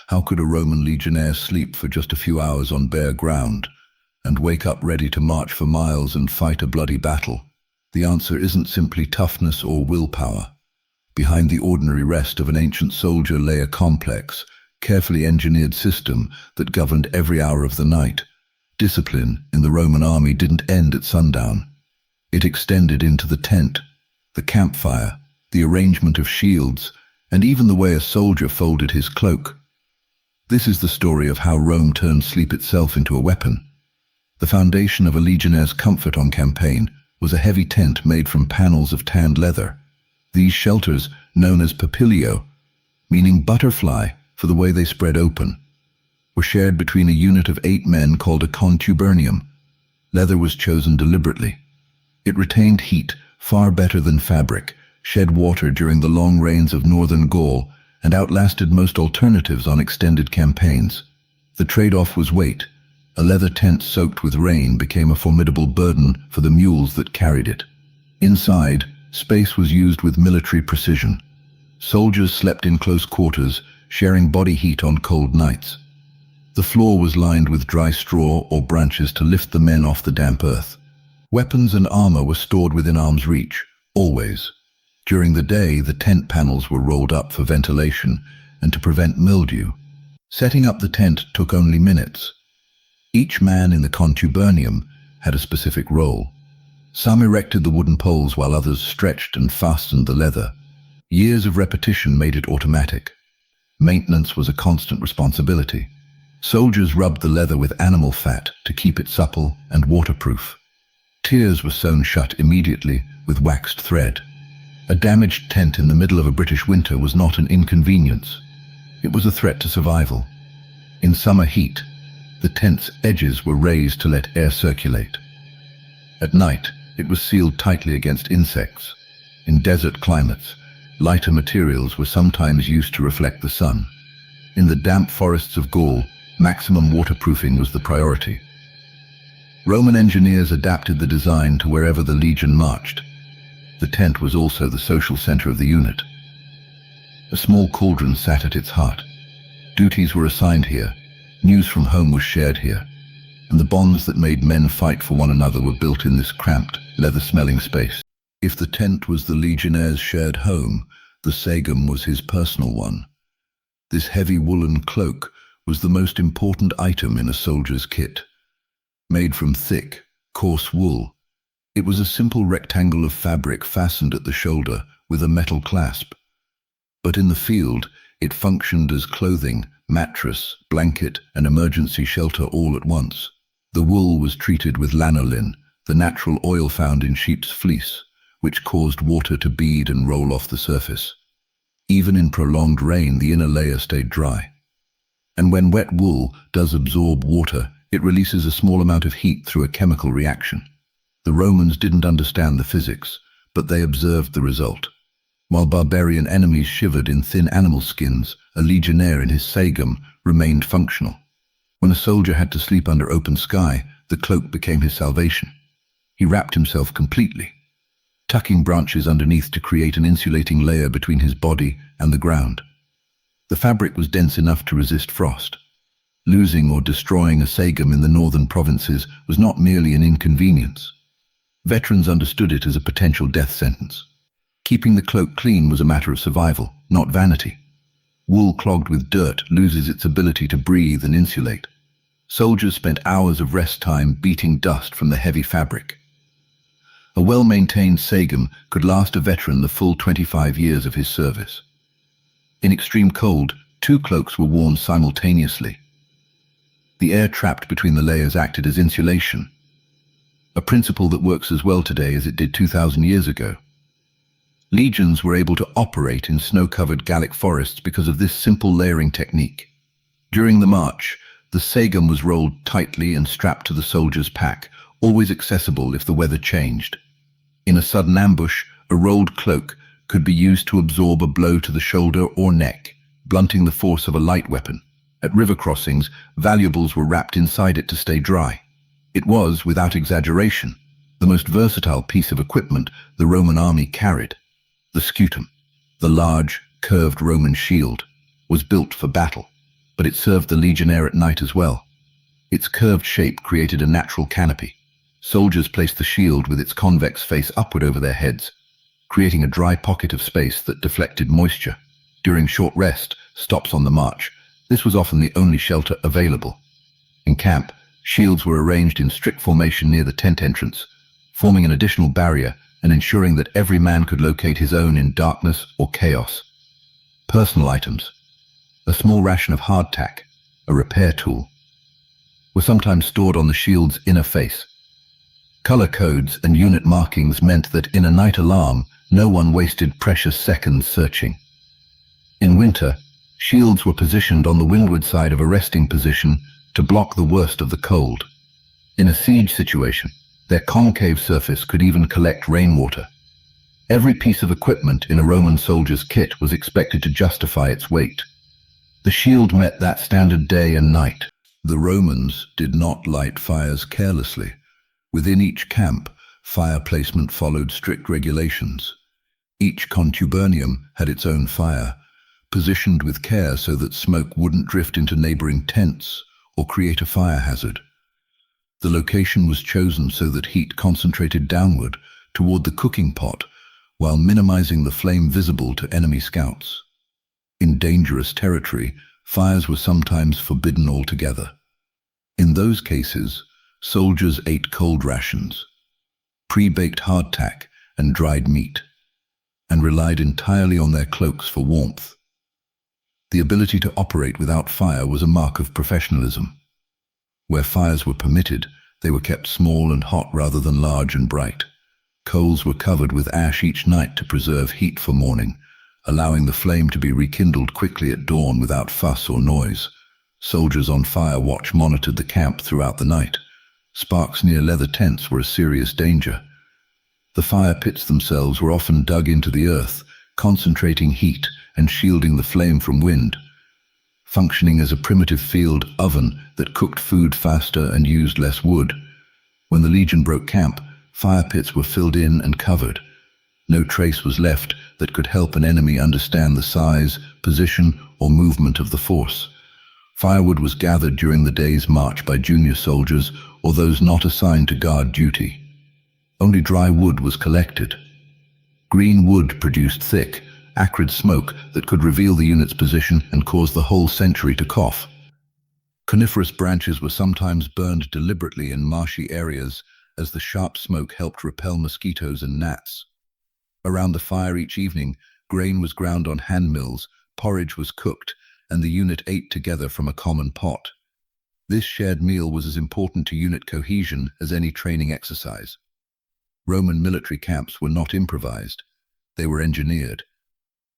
How could a Roman legionnaire sleep for just a few hours on bare ground and wake up ready to march for miles and fight a bloody battle? The answer isn't simply toughness or willpower. Behind the ordinary rest of an ancient soldier lay a complex, carefully engineered system that governed every hour of the night. Discipline in the Roman army didn't end at sundown. It extended into the tent, the campfire, the arrangement of shields, and even the way a soldier folded his cloak. This is the story of how Rome turned sleep itself into a weapon. The foundation of a legionnaire's comfort on campaign was a heavy tent made from panels of tanned leather. These shelters, known as papilio, meaning butterfly for the way they spread open, were shared between a unit of 8 men called a contubernium. Leather was chosen deliberately. It retained heat far better than fabric, shed water during the long rains of northern Gaul, and outlasted most alternatives on extended campaigns. The trade-off was weight. A leather tent soaked with rain became a formidable burden for the mules that carried it. Inside, space was used with military precision. Soldiers slept in close quarters, sharing body heat on cold nights. The floor was lined with dry straw or branches to lift the men off the damp earth. Weapons and armor were stored within arm's reach, always. During the day, the tent panels were rolled up for ventilation and to prevent mildew. Setting up the tent took only minutes. Each man in the contubernium had a specific role. Some erected the wooden poles while others stretched and fastened the leather. Years of repetition made it automatic. Maintenance was a constant responsibility. Soldiers rubbed the leather with animal fat to keep it supple and waterproof. Tears were sewn shut immediately with waxed thread. A damaged tent in the middle of a British winter was not an inconvenience. It was a threat to survival. In summer heat, the tent's edges were raised to let air circulate. At night, it was sealed tightly against insects. In desert climates, lighter materials were sometimes used to reflect the sun. In the damp forests of Gaul, maximum waterproofing was the priority. Roman engineers adapted the design to wherever the legion marched. The tent was also the social center of the unit. A small cauldron sat at its heart. Duties were assigned here. News from home was shared here. And the bonds that made men fight for one another were built in this cramped, leather-smelling space. If the tent was the legionnaire's shared home, the sagum was his personal one. This heavy woolen cloak was the most important item in a soldier's kit. Made from thick, coarse wool, it was a simple rectangle of fabric fastened at the shoulder with a metal clasp. But in the field, it functioned as clothing, mattress, blanket, and emergency shelter all at once. The wool was treated with lanolin, the natural oil found in sheep's fleece, which caused water to bead and roll off the surface. Even in prolonged rain, the inner layer stayed dry. And when wet wool does absorb water, it releases a small amount of heat through a chemical reaction. The Romans didn't understand the physics, but they observed the result. While barbarian enemies shivered in thin animal skins, a legionnaire in his sagum remained functional. When a soldier had to sleep under open sky, the cloak became his salvation. He wrapped himself completely, tucking branches underneath to create an insulating layer between his body and the ground. The fabric was dense enough to resist frost. Losing or destroying a sagum in the northern provinces was not merely an inconvenience. Veterans understood it as a potential death sentence. Keeping the cloak clean was a matter of survival, not vanity. Wool clogged with dirt loses its ability to breathe and insulate. Soldiers spent hours of rest time beating dust from the heavy fabric. A well-maintained sagum could last a veteran the full 25 years of his service. In extreme cold, 2 cloaks were worn simultaneously. The air trapped between the layers acted as insulation, a principle that works as well today as it did 2,000 years ago. Legions were able to operate in snow-covered Gallic forests because of this simple layering technique. During the march, the sagum was rolled tightly and strapped to the soldier's pack, always accessible if the weather changed. In a sudden ambush, a rolled cloak could be used to absorb a blow to the shoulder or neck, blunting the force of a light weapon. At river crossings, valuables were wrapped inside it to stay dry. It was, without exaggeration, the most versatile piece of equipment the Roman army carried. The scutum, the large, curved Roman shield, was built for battle. but it served the legionnaire at night as well. Its curved shape created a natural canopy. Soldiers placed the shield with its convex face upward over their heads, creating a dry pocket of space that deflected moisture. During short rest, stops on the march, this was often the only shelter available. In camp, shields were arranged in strict formation near the tent entrance, forming an additional barrier and ensuring that every man could locate his own in darkness or chaos. Personal items, a small ration of hardtack, a repair tool, were sometimes stored on the shield's inner face. Color codes and unit markings meant that in a night alarm, no one wasted precious seconds searching. In winter, shields were positioned on the windward side of a resting position to block the worst of the cold. In a siege situation, their concave surface could even collect rainwater. Every piece of equipment in a Roman soldier's kit was expected to justify its weight. The shield met that standard day and night. The Romans did not light fires carelessly. Within each camp, fire placement followed strict regulations. Each contubernium had its own fire, positioned with care so that smoke wouldn't drift into neighboring tents or create a fire hazard. The location was chosen so that heat concentrated downward toward the cooking pot, while minimizing the flame visible to enemy scouts. In dangerous territory, fires were sometimes forbidden altogether. In those cases, soldiers ate cold rations, pre-baked hardtack and dried meat, and relied entirely on their cloaks for warmth. The ability to operate without fire was a mark of professionalism. Where fires were permitted, they were kept small and hot rather than large and bright. Coals were covered with ash each night to preserve heat for morning, allowing the flame to be rekindled quickly at dawn without fuss or noise. Soldiers on fire watch monitored the camp throughout the night. Sparks near leather tents were a serious danger. The fire pits themselves were often dug into the earth, concentrating heat and shielding the flame from wind. Functioning as a primitive field oven that cooked food faster and used less wood. When the legion broke camp, fire pits were filled in and covered. No trace was left that could help an enemy understand the size, position, or movement of the force. Firewood was gathered during the day's march by junior soldiers or those not assigned to guard duty. Only dry wood was collected. Green wood produced thick, acrid smoke that could reveal the unit's position and cause the whole sentry to cough. Coniferous branches were sometimes burned deliberately in marshy areas as the sharp smoke helped repel mosquitoes and gnats. Around the fire each evening, grain was ground on hand mills, porridge was cooked, and the unit ate together from a common pot. This shared meal was as important to unit cohesion as any training exercise. Roman military camps were not improvised. They were engineered.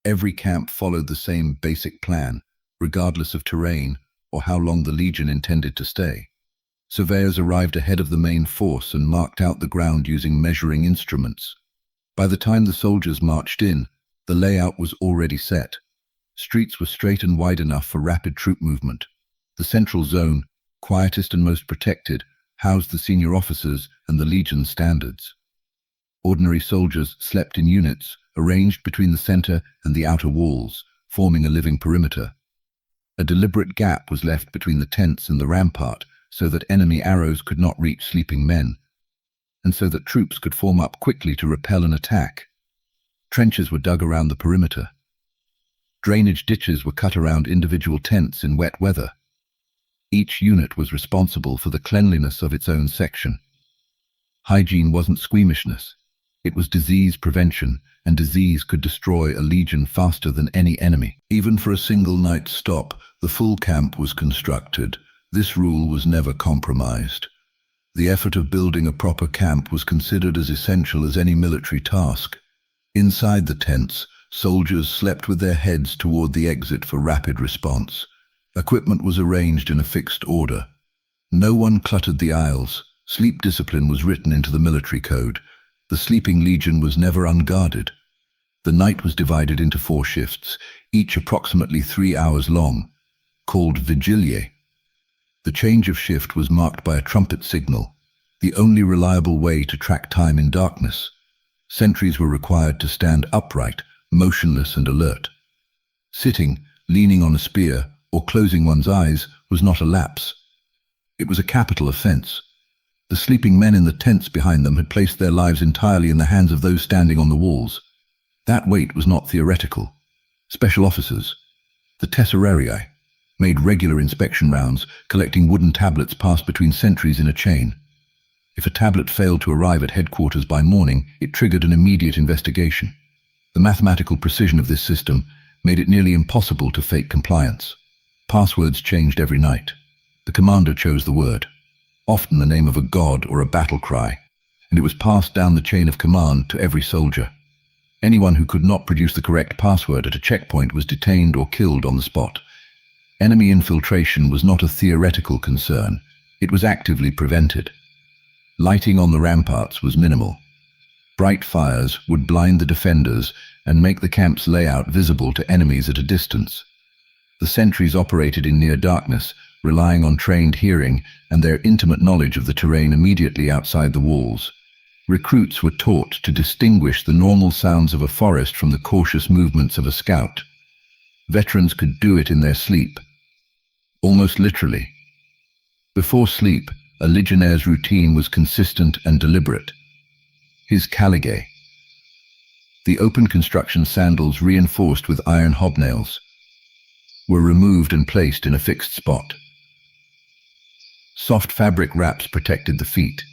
Every camp followed the same basic plan, regardless of terrain or how long the legion intended to stay. Surveyors arrived ahead of the main force and marked out the ground using measuring instruments. By the time the soldiers marched in, the layout was already set. Streets were straight and wide enough for rapid troop movement. The central zone, quietest and most protected, housed the senior officers and the legion's standards. Ordinary soldiers slept in units, arranged between the center and the outer walls, forming a living perimeter. A deliberate gap was left between the tents and the rampart so that enemy arrows could not reach sleeping men, and so that troops could form up quickly to repel an attack. Trenches were dug around the perimeter. Drainage ditches were cut around individual tents in wet weather. Each unit was responsible for the cleanliness of its own section. Hygiene wasn't squeamishness. It was disease prevention, and disease could destroy a legion faster than any enemy. Even for a single night's stop, the full camp was constructed. This rule was never compromised. The effort of building a proper camp was considered as essential as any military task. Inside the tents, soldiers slept with their heads toward the exit for rapid response. Equipment was arranged in a fixed order. No one cluttered the aisles. Sleep discipline was written into the military code. The sleeping legion was never unguarded. The night was divided into 4 shifts, each approximately 3 hours long, called vigiliae. The change of shift was marked by a trumpet signal, the only reliable way to track time in darkness. Sentries were required to stand upright, motionless and alert. Sitting, leaning on a spear, or closing one's eyes was not a lapse. It was a capital offense. The sleeping men in the tents behind them had placed their lives entirely in the hands of those standing on the walls. That weight was not theoretical. Special officers, the Tesserariae, made regular inspection rounds, collecting wooden tablets passed between sentries in a chain. If a tablet failed to arrive at headquarters by morning, it triggered an immediate investigation. The mathematical precision of this system made it nearly impossible to fake compliance. Passwords changed every night. The commander chose the word, often the name of a god or a battle cry, and it was passed down the chain of command to every soldier. Anyone who could not produce the correct password at a checkpoint was detained or killed on the spot. Enemy infiltration was not a theoretical concern. It was actively prevented. Lighting on the ramparts was minimal. Bright fires would blind the defenders and make the camp's layout visible to enemies at a distance. The sentries operated in near darkness, relying on trained hearing and their intimate knowledge of the terrain immediately outside the walls. Recruits were taught to distinguish the normal sounds of a forest from the cautious movements of a scout. Veterans could do it in their sleep. Almost literally. Before sleep, a legionnaire's routine was consistent and deliberate. His caligae, the open construction sandals reinforced with iron hobnails, were removed and placed in a fixed spot. Soft fabric wraps protected the feet.